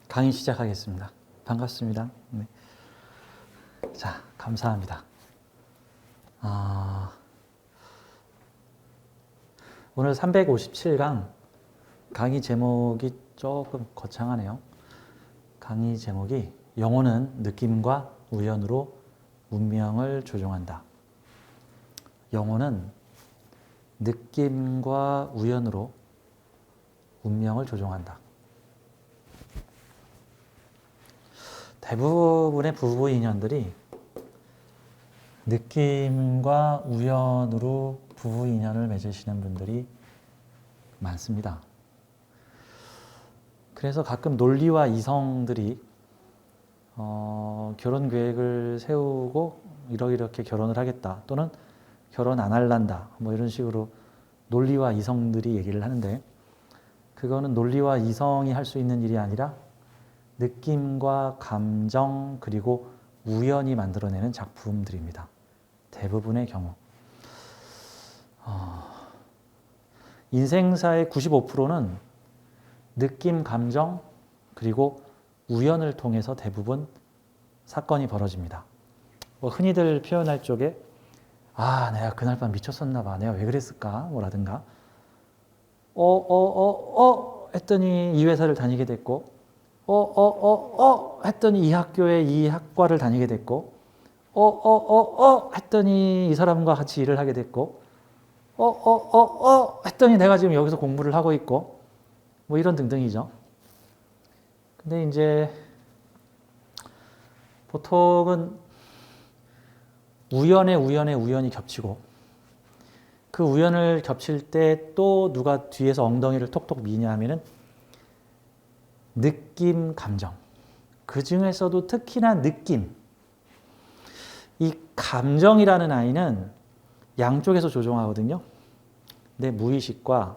강의 시작하겠습니다. 반갑습니다. 네. 자, 감사합니다. 오늘 357강 강의 제목이 조금 거창하네요. 강의 제목이 영혼은 느낌과 우연으로 운명을 조종한다. 영혼은 느낌과 우연으로 운명을 조종한다. 대부분의 부부 인연들이 느낌과 우연으로 부부 인연을 맺으시는 분들이 많습니다. 그래서 가끔 논리와 이성들이 결혼 계획을 세우고 이렇게 결혼을 하겠다 또는 결혼 안 할란다 뭐 이런 식으로 논리와 이성들이 얘기를 하는데, 그거는 논리와 이성이 할 수 있는 일이 아니라 느낌과 감정 그리고 우연이 만들어내는 작품들입니다. 대부분의 경우. 인생사의 95%는 느낌, 감정 그리고 우연을 통해서 대부분 사건이 벌어집니다. 흔히들 표현할 쪽에 내가 그날 밤 미쳤었나 봐. 내가 왜 그랬을까? 뭐라든가 했더니 이 회사를 다니게 됐고 했더니 이 학교에 이 학과를 다니게 됐고 했더니 이 사람과 같이 일을 하게 됐고 했더니 내가 지금 여기서 공부를 하고 있고 뭐 이런 등등이죠. 근데 이제 보통은 우연이 겹치고 그 우연을 겹칠 때 또 누가 뒤에서 엉덩이를 톡톡 미냐 하면은 느낌, 감정. 그 중에서도 특히나 느낌. 이 감정이라는 아이는 양쪽에서 조종하거든요. 내 무의식과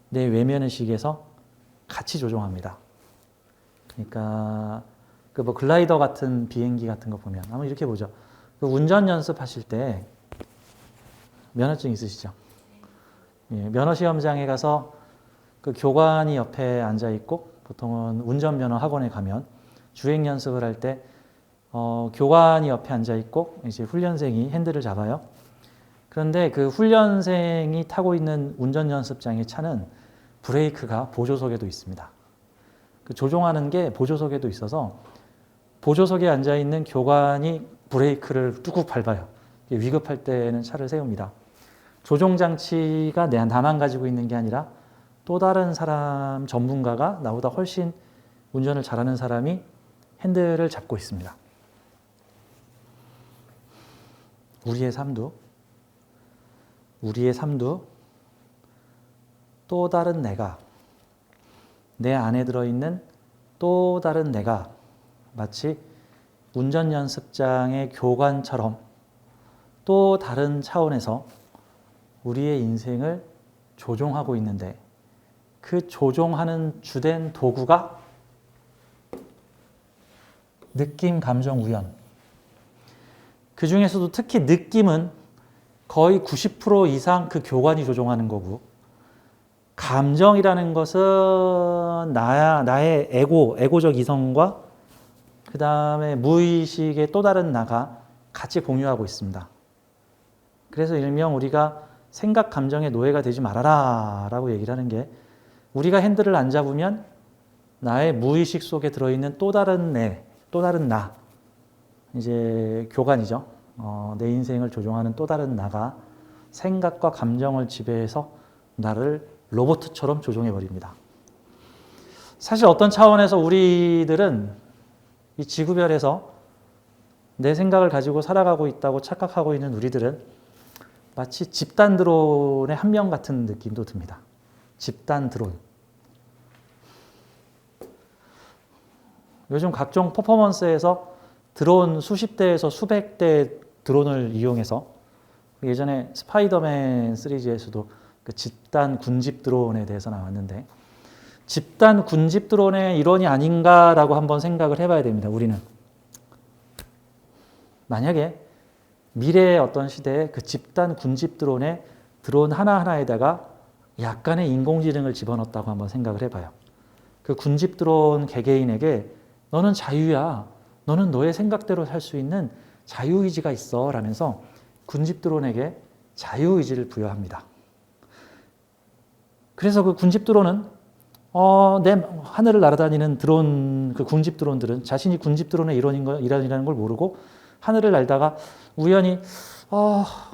내 외면의식에서 같이 조종합니다. 그러니까 그 뭐 글라이더 같은 비행기 같은 거 보면 한번 이렇게 보죠. 그 운전 연습하실 때 면허증 있으시죠? 예, 면허 시험장에 가서 그 교관이 옆에 앉아 있고, 보통은 운전면허 학원에 가면 주행 연습을 할 때 교관이 옆에 앉아 있고 이제 훈련생이 핸들을 잡아요. 그런데 그 훈련생이 타고 있는 운전 연습장의 차는 브레이크가 보조석에도 있습니다. 그 조종하는 게 보조석에도 있어서 보조석에 앉아 있는 교관이 브레이크를 뚝뚝 밟아요. 위급할 때는 차를 세웁니다. 조종 장치가 나만 가지고 있는 게 아니라 또 다른 사람, 전문가가 나보다 훨씬 운전을 잘하는 사람이 핸들을 잡고 있습니다. 우리의 삶도 또 다른 내가, 내 안에 들어있는 또 다른 내가 마치 운전 연습장의 교관처럼 또 다른 차원에서 우리의 인생을 조종하고 있는데, 그 조종하는 주된 도구가 느낌, 감정, 우연. 그 중에서도 특히 느낌은 거의 90% 이상 그 교관이 조종하는 거고, 감정이라는 것은 나의 에고적 이성과 그 다음에 무의식의 또 다른 나가 같이 공유하고 있습니다. 그래서 일명 우리가 생각, 감정의 노예가 되지 말아라 라고 얘기를 하는 게, 우리가 핸들을 안 잡으면 나의 무의식 속에 들어있는 또 다른 또 다른 나, 이제 교관이죠. 내 인생을 조종하는 또 다른 나가 생각과 감정을 지배해서 나를 로봇처럼 조종해버립니다. 사실 어떤 차원에서 우리들은 이 지구별에서 내 생각을 가지고 살아가고 있다고 착각하고 있는 우리들은 마치 집단 드론의 한 명 같은 느낌도 듭니다. 집단 드론. 요즘 각종 퍼포먼스에서 드론 수십 대에서 수백 대의 드론을 이용해서, 예전에 스파이더맨 시리즈에서도 그 집단 군집 드론에 대해서 나왔는데, 집단 군집 드론의 일원이 아닌가라고 한번 생각을 해봐야 됩니다. 우리는 만약에 미래의 어떤 시대에 그 집단 군집 드론에 드론 하나하나에다가 약간의 인공지능을 집어넣었다고 한번 생각을 해봐요. 그 군집 드론 개개인에게 너는 자유야. 너는 너의 생각대로 살 수 있는 자유의지가 있어. 라면서 군집 드론에게 자유의지를 부여합니다. 그래서 그 군집 드론은 내 하늘을 날아다니는 드론, 그 군집 드론들은 자신이 군집 드론의 일원이라는 걸 모르고 하늘을 날다가 우연히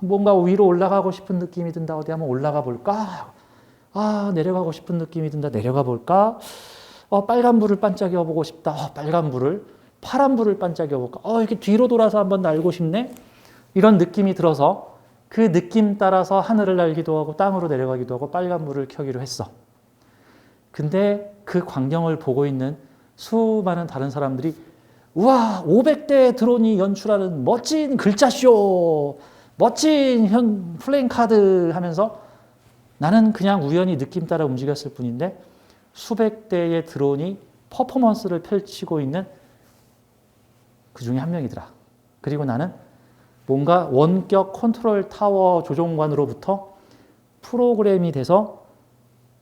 뭔가 위로 올라가고 싶은 느낌이 든다. 어디 한번 올라가 볼까? 내려가고 싶은 느낌이 든다. 내려가 볼까? 빨간 불을 반짝여 보고 싶다. 빨간 불을. 파란 불을 반짝여 볼까? 이렇게 뒤로 돌아서 한번 날고 싶네? 이런 느낌이 들어서 그 느낌 따라서 하늘을 날기도 하고 땅으로 내려가기도 하고 빨간 불을 켜기로 했어. 근데 그 광경을 보고 있는 수많은 다른 사람들이 우와 500대의 드론이 연출하는 멋진 글자쇼, 멋진 플레잉카드 하면서 나는 그냥 우연히 느낌 따라 움직였을 뿐인데 수백 대의 드론이 퍼포먼스를 펼치고 있는 그 중에 한 명이더라. 그리고 나는 뭔가 원격 컨트롤 타워 조종관으로부터 프로그램이 돼서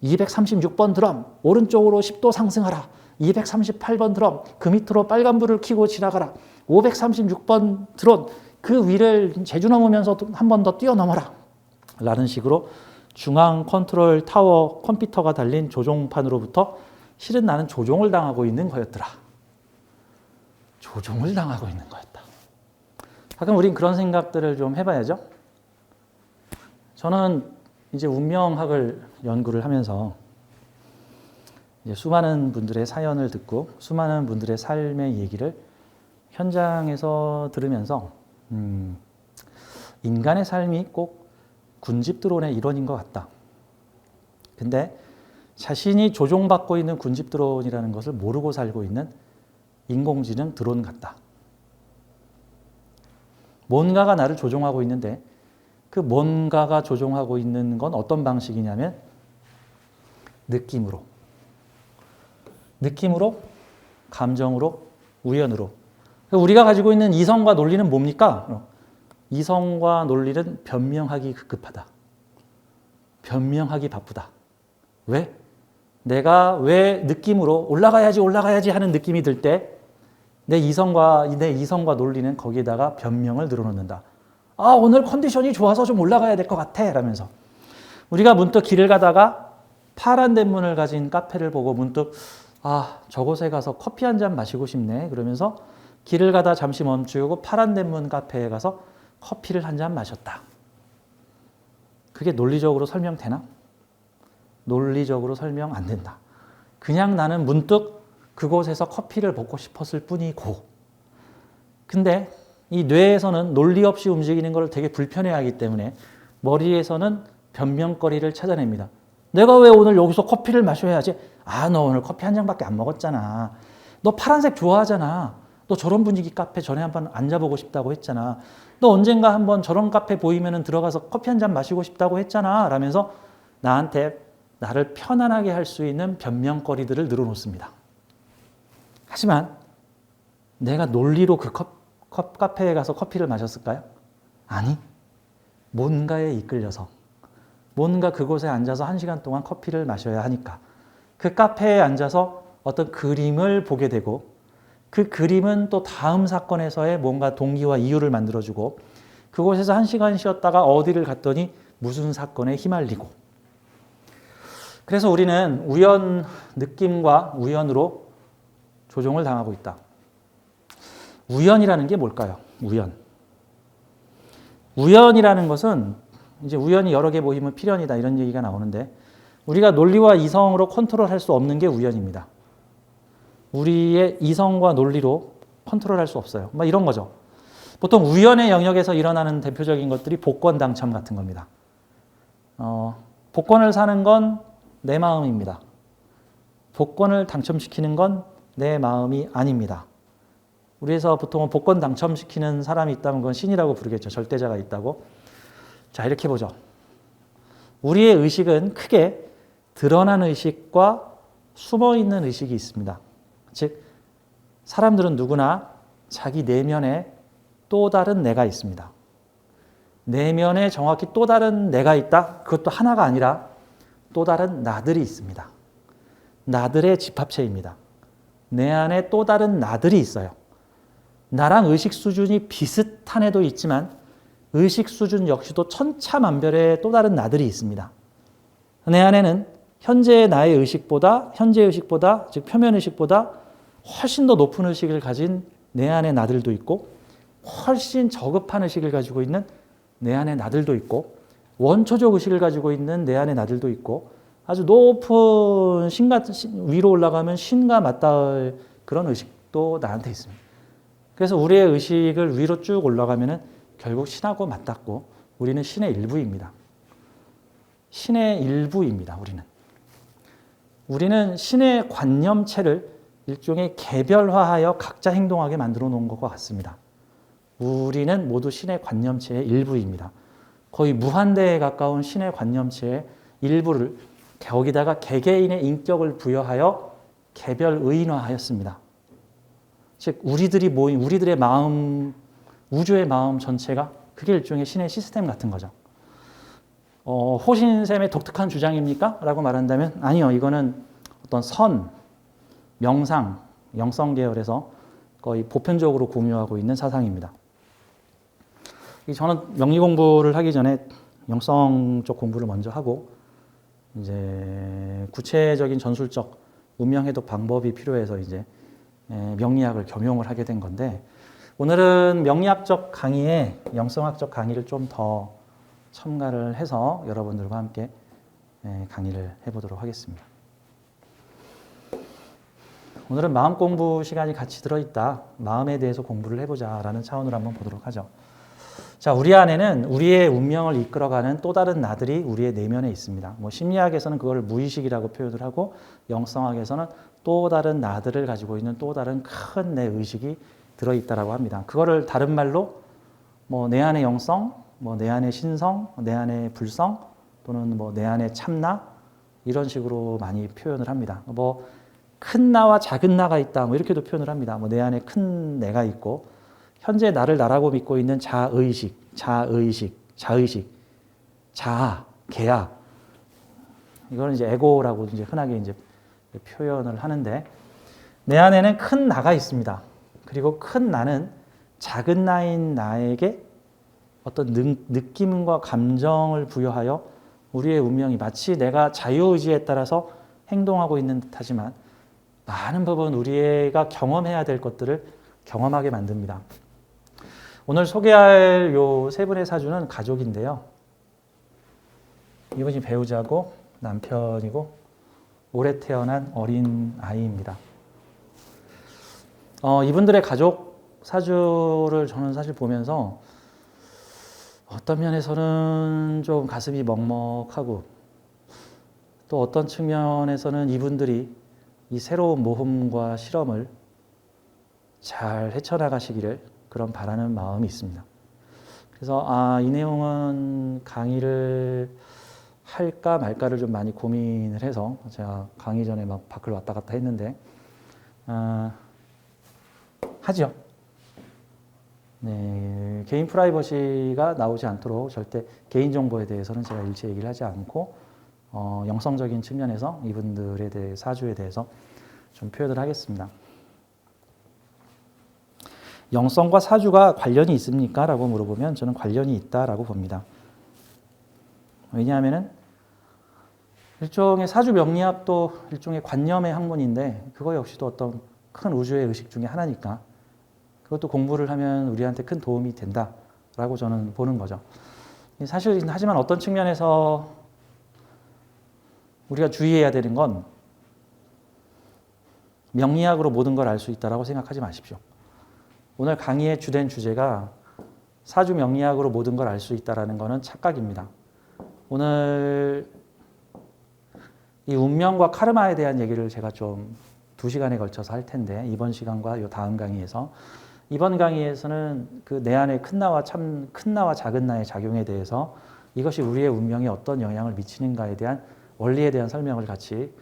236번 드럼 오른쪽으로 10도 상승하라. 238번 드럼 그 밑으로 빨간불을 켜고 지나가라. 536번 드론 그 위를 제주 넘으면서 한 번 더 뛰어넘어라. 라는 식으로 중앙 컨트롤 타워 컴퓨터가 달린 조종판으로부터 실은 나는 조종을 당하고 있는 거였더라. 조종을 당하고 있는 거였다. 가끔 우린 그런 생각들을 좀 해봐야죠. 저는 이제 운명학을 연구를 하면서 이제 수많은 분들의 사연을 듣고 수많은 분들의 삶의 얘기를 현장에서 들으면서 인간의 삶이 꼭 군집 드론의 일원인 것 같다. 근데 자신이 조종받고 있는 군집 드론이라는 것을 모르고 살고 있는 인공지능 드론 같다. 뭔가가 나를 조종하고 있는데 그 뭔가가 조종하고 있는 건 어떤 방식이냐면 느낌으로, 감정으로, 우연으로. 우리가 가지고 있는 이성과 논리는 뭡니까? 이성과 논리는 변명하기 급하다. 변명하기 바쁘다. 왜? 내가 왜 느낌으로 올라가야지 하는 느낌이 들 때 내 이성과 논리는 거기에다가 변명을 늘어놓는다. 오늘 컨디션이 좋아서 좀 올라가야 될 것 같아. 라면서. 우리가 문득 길을 가다가 파란 대문을 가진 카페를 보고 문득 저곳에 가서 커피 한 잔 마시고 싶네. 그러면서 길을 가다 잠시 멈추고 파란 대문 카페에 가서 커피를 한 잔 마셨다. 그게 논리적으로 설명되나? 논리적으로 설명 안 된다. 그냥 나는 문득 그곳에서 커피를 먹고 싶었을 뿐이고. 근데 이 뇌에서는 논리 없이 움직이는 걸 되게 불편해하기 때문에 머리에서는 변명거리를 찾아냅니다. 내가 왜 오늘 여기서 커피를 마셔야지? 너 오늘 커피 한 잔밖에 안 먹었잖아. 너 파란색 좋아하잖아. 너 저런 분위기 카페 전에 한번 앉아보고 싶다고 했잖아. 너 언젠가 한번 저런 카페 보이면 들어가서 커피 한 잔 마시고 싶다고 했잖아. 라면서 나한테 나를 편안하게 할 수 있는 변명거리들을 늘어놓습니다. 하지만 내가 논리로 그 카페에 가서 커피를 마셨을까요? 아니, 뭔가에 이끌려서 뭔가 그곳에 앉아서 1시간 동안 커피를 마셔야 하니까 그 카페에 앉아서 어떤 그림을 보게 되고 그 그림은 또 다음 사건에서의 뭔가 동기와 이유를 만들어주고 그곳에서 1시간 쉬었다가 어디를 갔더니 무슨 사건에 휘말리고. 그래서 우리는 느낌과 우연으로 조종을 당하고 있다. 우연이라는 게 뭘까요? 우연이라는 것은 이제 우연이 여러 개 모이면 필연이다 이런 얘기가 나오는데 우리가 논리와 이성으로 컨트롤할 수 없는 게 우연입니다. 우리의 이성과 논리로 컨트롤할 수 없어요. 이런 거죠. 보통 우연의 영역에서 일어나는 대표적인 것들이 복권 당첨 같은 겁니다. 복권을 사는 건 내 마음입니다. 복권을 당첨시키는 건 내 마음이 아닙니다. 우리에서 보통은 복권 당첨시키는 사람이 있다면 그건 신이라고 부르겠죠. 절대자가 있다고. 자, 이렇게 보죠. 우리의 의식은 크게 드러난 의식과 숨어있는 의식이 있습니다. 즉, 사람들은 누구나 자기 내면에 또 다른 내가 있습니다. 내면에 정확히 또 다른 내가 있다? 그것도 하나가 아니라 또 다른 나들이 있습니다. 나들의 집합체입니다. 내 안에 또 다른 나들이 있어요. 나랑 의식 수준이 비슷한 애도 있지만 의식 수준 역시도 천차만별의 또 다른 나들이 있습니다. 내 안에는 현재의 나의 의식보다 즉 표면 의식보다 훨씬 더 높은 의식을 가진 내 안의 나들도 있고 훨씬 저급한 의식을 가지고 있는 내 안의 나들도 있고 원초적 의식을 가지고 있는 내 안의 나들도 있고 아주 높은 위로 올라가면 신과 맞닿을 그런 의식도 나한테 있습니다. 그래서 우리의 의식을 위로 쭉 올라가면은 결국 신하고 맞닿고 우리는 신의 일부입니다. 신의 일부입니다. 우리는 신의 관념체를 일종의 개별화하여 각자 행동하게 만들어 놓은 것과 같습니다. 우리는 모두 신의 관념체의 일부입니다. 거의 무한대에 가까운 신의 관념체의 일부를 거기다가 개개인의 인격을 부여하여 개별 의인화하였습니다. 즉 우리들이 모인 우리들의 마음, 우주의 마음 전체가 그게 일종의 신의 시스템 같은 거죠. 호신샘의 독특한 주장입니까? 라고 말한다면 아니요. 이거는 어떤 선, 명상, 영성 계열에서 거의 보편적으로 공유하고 있는 사상입니다. 저는 명리 공부를 하기 전에 영성 쪽 공부를 먼저 하고 이제 구체적인 전술적 운명 해독 방법이 필요해서 이제 명리학을 겸용을 하게 된 건데 오늘은 명리학적 강의에 영성학적 강의를 좀 더 첨가를 해서 여러분들과 함께 강의를 해보도록 하겠습니다. 오늘은 마음 공부 시간이 같이 들어있다. 마음에 대해서 공부를 해보자라는 차원으로 한번 보도록 하죠. 자, 우리 안에는 우리의 운명을 이끌어가는 또 다른 나들이 우리의 내면에 있습니다. 심리학에서는 그걸 무의식이라고 표현을 하고 영성학에서는 또 다른 나들을 가지고 있는 또 다른 큰 내 의식이 들어있다라고 합니다. 그거를 다른 말로 내 안의 영성, 내 안의 신성, 내 안의 불성 또는 내 안의 참나 이런 식으로 많이 표현을 합니다. 큰 나와 작은 나가 있다 이렇게도 표현을 합니다. 내 안에 큰 내가 있고 현재 나를 나라고 믿고 있는 자의식, 자아, 개야. 이거는 이제 에고라고 이제 흔하게 이제 표현을 하는데 내 안에는 큰 나가 있습니다. 그리고 큰 나는 작은 나인 나에게 어떤 느낌과 감정을 부여하여 우리의 운명이 마치 내가 자유의지에 따라서 행동하고 있는 듯하지만 많은 부분 우리가 경험해야 될 것들을 경험하게 만듭니다. 오늘 소개할 요 세 분의 사주는 가족인데요. 이분이 배우자고 남편이고 올해 태어난 어린 아이입니다. 이분들의 가족 사주를 저는 사실 보면서 어떤 면에서는 좀 가슴이 먹먹하고 또 어떤 측면에서는 이분들이 이 새로운 모험과 실험을 잘 헤쳐나가시기를 그런 바라는 마음이 있습니다. 그래서 이 내용은 강의를 할까 말까를 좀 많이 고민을 해서 제가 강의 전에 막 밖을 왔다 갔다 했는데 하죠. 네, 개인 프라이버시가 나오지 않도록 절대 개인정보에 대해서는 제가 일체 얘기를 하지 않고 영성적인 측면에서 이분들에 대해 사주에 대해서 좀 표현을 하겠습니다. 영성과 사주가 관련이 있습니까? 라고 물어보면 저는 관련이 있다라고 봅니다. 왜냐하면 일종의 사주 명리학도 일종의 관념의 학문인데 그거 역시도 어떤 큰 우주의 의식 중에 하나니까 그것도 공부를 하면 우리한테 큰 도움이 된다라고 저는 보는 거죠. 사실 하지만 어떤 측면에서 우리가 주의해야 되는 건 명리학으로 모든 걸 알 수 있다라고 생각하지 마십시오. 오늘 강의의 주된 주제가 사주 명리학으로 모든 걸 알 수 있다라는 것은 착각입니다. 오늘 이 운명과 카르마에 대한 얘기를 제가 좀 2시간에 걸쳐서 할 텐데 이번 시간과 이 다음 강의에서 이번 강의에서는 그 내 안의 큰 나와 작은 나의 작용에 대해서 이것이 우리의 운명에 어떤 영향을 미치는가에 대한 원리에 대한 설명을 같이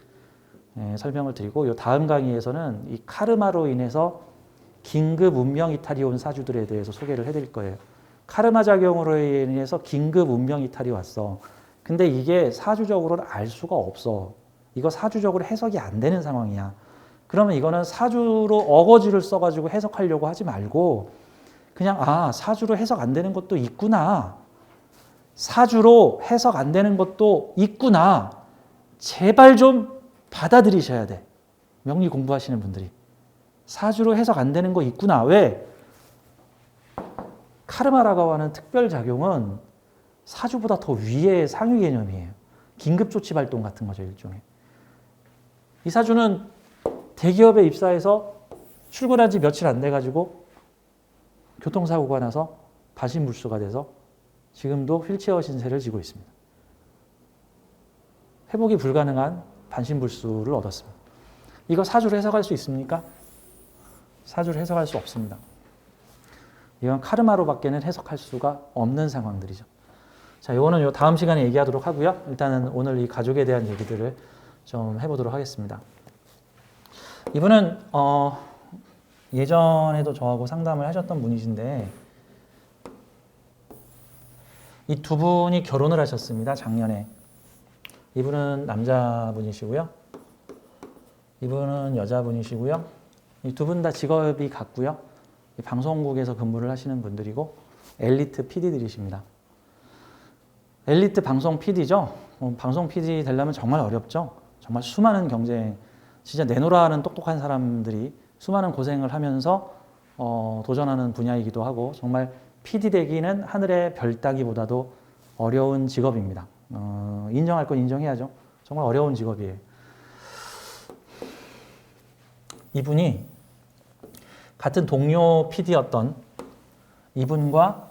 설명을 드리고 이 다음 강의에서는 이 카르마로 인해서 긴급 운명 이탈이 온 사주들에 대해서 소개를 해드릴 거예요. 카르마 작용으로 인해서 긴급 운명 이탈이 왔어. 근데 이게 사주적으로는 알 수가 없어. 이거 사주적으로 해석이 안 되는 상황이야. 그러면 이거는 사주로 어거지를 써가지고 해석하려고 하지 말고 그냥 사주로 해석 안 되는 것도 있구나. 사주로 해석 안 되는 것도 있구나. 제발 좀 받아들이셔야 돼. 명리 공부하시는 분들이. 사주로 해석 안 되는 거 있구나. 왜? 카르마라고 하는 특별 작용은 사주보다 더 위의 상위 개념이에요. 긴급조치 발동 같은 거죠, 일종의. 이 사주는 대기업에 입사해서 출근한 지 며칠 안 돼가지고 교통사고가 나서 반신불수가 돼서 지금도 휠체어 신세를 지고 있습니다. 회복이 불가능한 반신불수를 얻었습니다. 이거 사주로 해석할 수 있습니까? 사주로 해석할 수 없습니다. 이건 카르마로밖에는 해석할 수가 없는 상황들이죠. 자, 이거는 다음 시간에 얘기하도록 하고요. 일단은 오늘 이 가족에 대한 얘기들을 좀 해보도록 하겠습니다. 이분은 예전에도 저하고 상담을 하셨던 분이신데 이 두 분이 결혼을 하셨습니다. 작년에. 이분은 남자분이시고요. 이분은 여자분이시고요. 이 두 분 다 직업이 같고요. 방송국에서 근무를 하시는 분들이고 엘리트 PD들이십니다. 엘리트 방송 PD죠. 방송 PD 되려면 정말 어렵죠. 정말 수많은 경쟁, 진짜 내노라 하는 똑똑한 사람들이 수많은 고생을 하면서 도전하는 분야이기도 하고 정말 PD 되기는 하늘의 별 따기보다도 어려운 직업입니다. 인정할 건 인정해야죠. 정말 어려운 직업이에요. 이분이 같은 동료 PD였던 이분과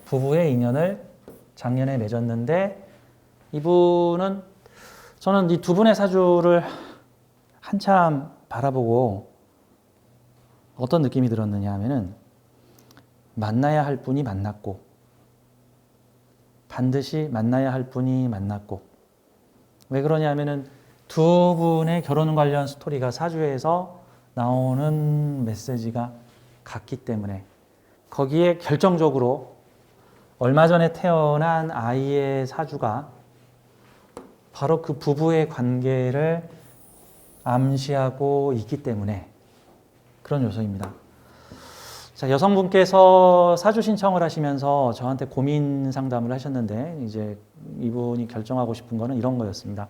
부부의 인연을 작년에 맺었는데 이분은 저는 이 두 분의 사주를 한참 바라보고 어떤 느낌이 들었느냐 하면은 만나야 할 분이 만났고 반드시 만나야 할 분이 만났고 왜 그러냐 하면은 두 분의 결혼 관련 스토리가 사주에서 나오는 메시지가 같기 때문에 거기에 결정적으로 얼마 전에 태어난 아이의 사주가 바로 그 부부의 관계를 암시하고 있기 때문에 그런 요소입니다. 자, 여성분께서 사주 신청을 하시면서 저한테 고민 상담을 하셨는데 이제 이분이 결정하고 싶은 거는 이런 거였습니다.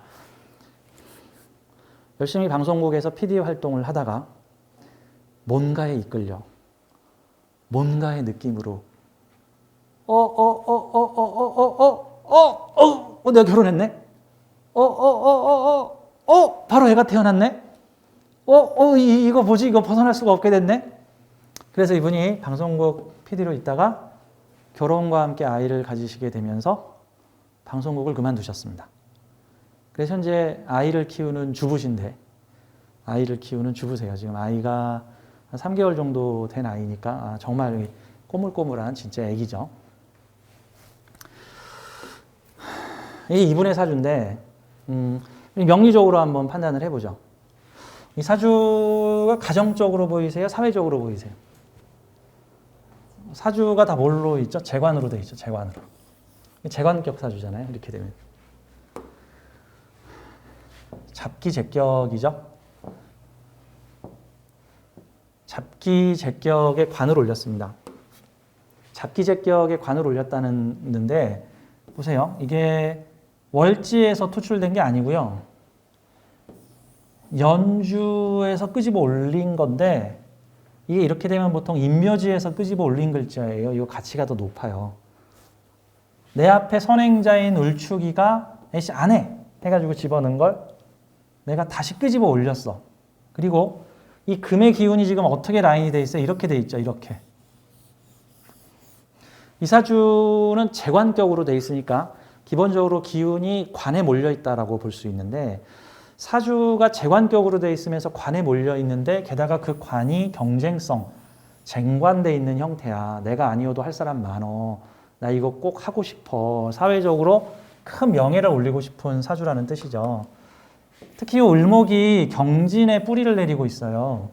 열심히 방송국에서 PD 활동을 하다가 뭔가에 이끌려 뭔가의 느낌으로 내가 결혼했네? 바로 애가 태어났네? 이거 뭐지? 이거 벗어날 수가 없게 됐네? 그래서 이분이 방송국 PD로 있다가 결혼과 함께 아이를 가지시게 되면서 방송국을 그만두셨습니다. 그래서 현재 아이를 키우는 주부신데, 아이를 키우는 주부세요. 지금 아이가 한 3개월 정도 된 아이니까 정말 꼬물꼬물한 진짜 애기죠. 이게 이분의 사주인데 명리적으로 한번 판단을 해보죠. 이 사주가 가정적으로 보이세요? 사회적으로 보이세요? 사주가 다 뭘로 있죠? 재관으로 돼 있죠. 재관으로. 재관격 사주잖아요. 이렇게 되면. 잡기제격이죠. 잡기제격에 관을 올렸습니다. 잡기제격에 관을 올렸다는데 보세요. 이게 월지에서 투출된 게 아니고요. 연주에서 끄집어 올린 건데 이게 이렇게 되면 보통 인묘지에서 끄집어 올린 글자예요. 이거 가치가 더 높아요. 내 앞에 선행자인 울축이가 애씨 안 해 해가지고 집어넣은 걸 내가 다시 끄집어 올렸어. 그리고 이 금의 기운이 지금 어떻게 라인이 돼 있어요? 이렇게 돼 있죠. 이렇게. 이 사주는 재관격으로 돼 있으니까 기본적으로 기운이 관에 몰려 있다라고 볼 수 있는데 사주가 재관격으로 돼 있으면서 관에 몰려 있는데 게다가 그 관이 경쟁성, 쟁관돼 있는 형태야. 내가 아니어도 할 사람 많어. 나 이거 꼭 하고 싶어. 사회적으로 큰 명예를 올리고 싶은 사주라는 뜻이죠. 특히 이 을목이 경진에 뿌리를 내리고 있어요.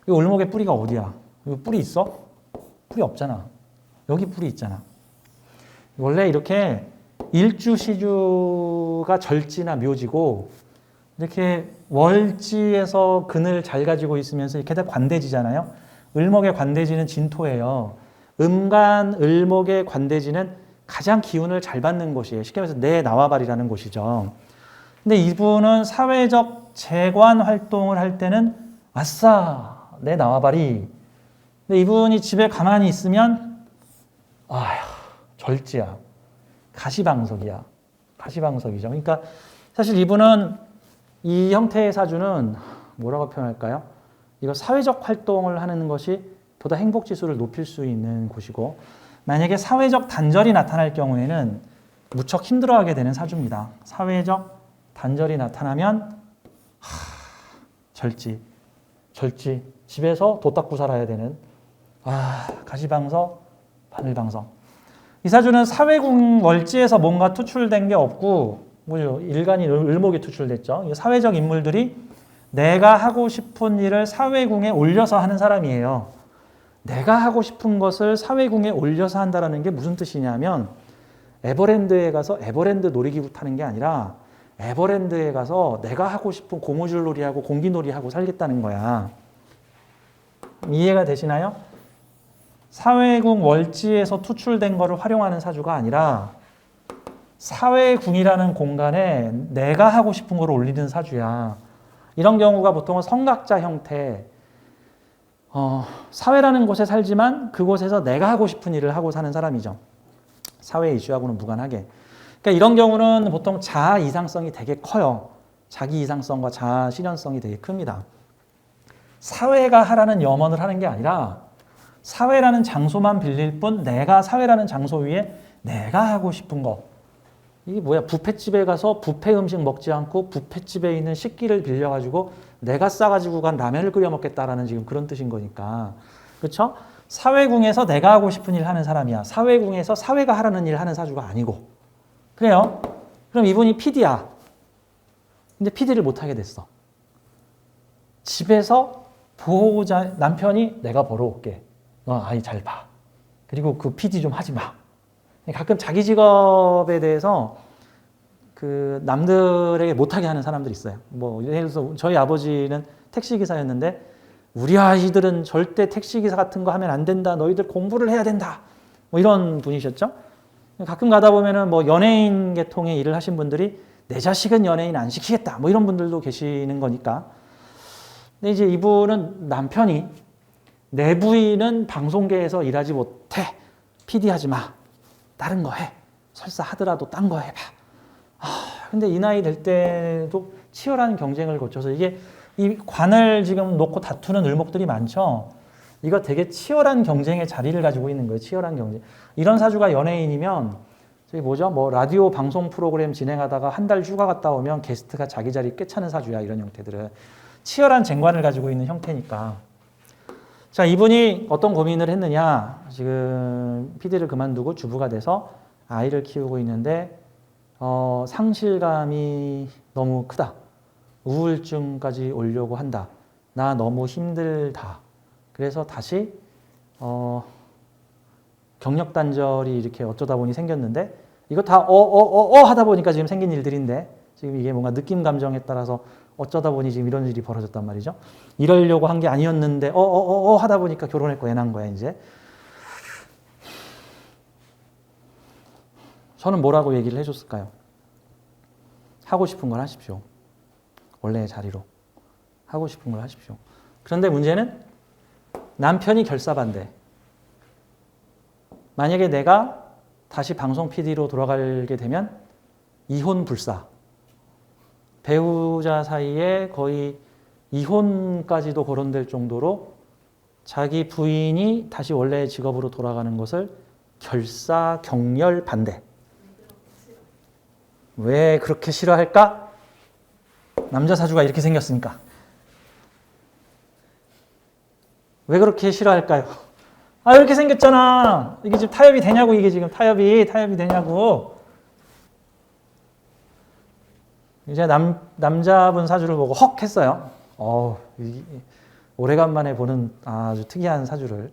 이 을목의 뿌리가 어디야? 이거 뿌리 있어? 뿌리 없잖아. 여기 뿔이 있잖아. 원래 이렇게 일주시주가 절지나 묘지고 이렇게 월지에서 근을 잘 가지고 있으면서 이렇게 다 관대지잖아요. 을목의 관대지는 진토예요. 음간 을목의 관대지는 가장 기운을 잘 받는 곳이에요. 쉽게 말해서 내 나와발이라는 곳이죠. 근데 이분은 사회적 재관 활동을 할 때는 아싸 내 나와발이. 근데 이분이 집에 가만히 있으면 아휴 절지야. 가시방석이야. 가시방석이죠. 그러니까 사실 이분은 이 형태의 사주는 뭐라고 표현할까요? 이거 사회적 활동을 하는 것이 보다 행복지수를 높일 수 있는 곳이고 만약에 사회적 단절이 나타날 경우에는 무척 힘들어하게 되는 사주입니다. 사회적 단절이 나타나면 절지 집에서 도 닦고 살아야 되는 가시방석, 바늘방석. 이 사주는 사회궁 월지에서 뭔가 투출된 게 없고 뭐죠? 일간이 을목이 투출됐죠. 사회적 인물들이 내가 하고 싶은 일을 사회궁에 올려서 하는 사람이에요. 내가 하고 싶은 것을 사회궁에 올려서 한다는 게 무슨 뜻이냐면 에버랜드에 가서 에버랜드 놀이기구 타는 게 아니라 에버랜드에 가서 내가 하고 싶은 고무줄 놀이하고 공기놀이하고 살겠다는 거야. 이해가 되시나요? 사회궁 월지에서 투출된 거를 활용하는 사주가 아니라 사회궁이라는 공간에 내가 하고 싶은 걸 올리는 사주야. 이런 경우가 보통은 성각자 형태, 사회라는 곳에 살지만 그곳에서 내가 하고 싶은 일을 하고 사는 사람이죠. 사회 이슈하고는 무관하게. 그러니까 이런 경우는 보통 자아 이상성이 되게 커요. 자기 이상성과 자아 실현성이 되게 큽니다. 사회가 하라는 염원을 하는 게 아니라 사회라는 장소만 빌릴 뿐 내가 사회라는 장소 위에 내가 하고 싶은 거. 이게 뭐야? 뷔페집에 가서 뷔페 음식 먹지 않고 뷔페집에 있는 식기를 빌려가지고 내가 싸가지고 간 라면을 끓여 먹겠다라는 지금 그런 뜻인 거니까. 그렇죠? 사회궁에서 내가 하고 싶은 일 하는 사람이야. 사회궁에서 사회가 하라는 일 하는 사주가 아니고. 그래요? 그럼 이분이 PD야. 근데 PD를 못하게 됐어. 집에서 보호자, 남편이 내가 벌어올게. 너 아이 잘 봐. 그리고 그 PD 좀 하지 마. 가끔 자기 직업에 대해서 그 남들에게 못하게 하는 사람들이 있어요. 뭐 예를 들어서 저희 아버지는 택시기사였는데 우리 아이들은 절대 택시기사 같은 거 하면 안 된다. 너희들 공부를 해야 된다. 뭐 이런 분이셨죠. 가끔 가다 보면은 뭐 연예인 계통의 일을 하신 분들이 내 자식은 연예인 안 시키겠다. 뭐 이런 분들도 계시는 거니까. 근데 이제 이분은 남편이 내 부인은 방송계에서 일하지 못해. PD 하지 마. 다른 거 해. 설사 하더라도 딴 거 해봐. 근데 이 나이 될 때도 치열한 경쟁을 거쳐서 이게 이 관을 지금 놓고 다투는 을목들이 많죠. 이거 되게 치열한 경쟁의 자리를 가지고 있는 거예요. 치열한 경쟁. 이런 사주가 연예인이면 저기 뭐죠? 뭐 라디오 방송 프로그램 진행하다가 한 달 휴가 갔다 오면 게스트가 자기 자리 꿰차는 사주야. 이런 형태들은. 치열한 쟁관을 가지고 있는 형태니까. 자, 이분이 어떤 고민을 했느냐. 지금 PD를 그만두고 주부가 돼서 아이를 키우고 있는데 상실감이 너무 크다. 우울증까지 오려고 한다. 나 너무 힘들다. 그래서 다시 경력 단절이 이렇게 어쩌다 보니 생겼는데 이거 다 하다 보니까 지금 생긴 일들인데 지금 이게 뭔가 느낌 감정에 따라서 어쩌다 보니 지금 이런 일이 벌어졌단 말이죠. 이러려고 한 게 아니었는데 하다 보니까 결혼했고 애 낳은 거야 이제. 저는 뭐라고 얘기를 해줬을까요? 하고 싶은 걸 하십시오. 원래의 자리로. 하고 싶은 걸 하십시오. 그런데 문제는 남편이 결사반대. 만약에 내가 다시 방송 PD로 돌아가게 되면 이혼 불사. 배우자 사이에 거의 이혼까지도 거론될 정도로 자기 부인이 다시 원래의 직업으로 돌아가는 것을 결사, 경렬, 반대. 왜 그렇게 싫어할까? 남자 사주가 이렇게 생겼으니까. 왜 그렇게 싫어할까요? 이렇게 생겼잖아. 이게 지금 타협이 되냐고, 이게 지금 타협이 되냐고. 이제 남자분 사주를 보고 헉 했어요. 오래간만에 보는 아주 특이한 사주를.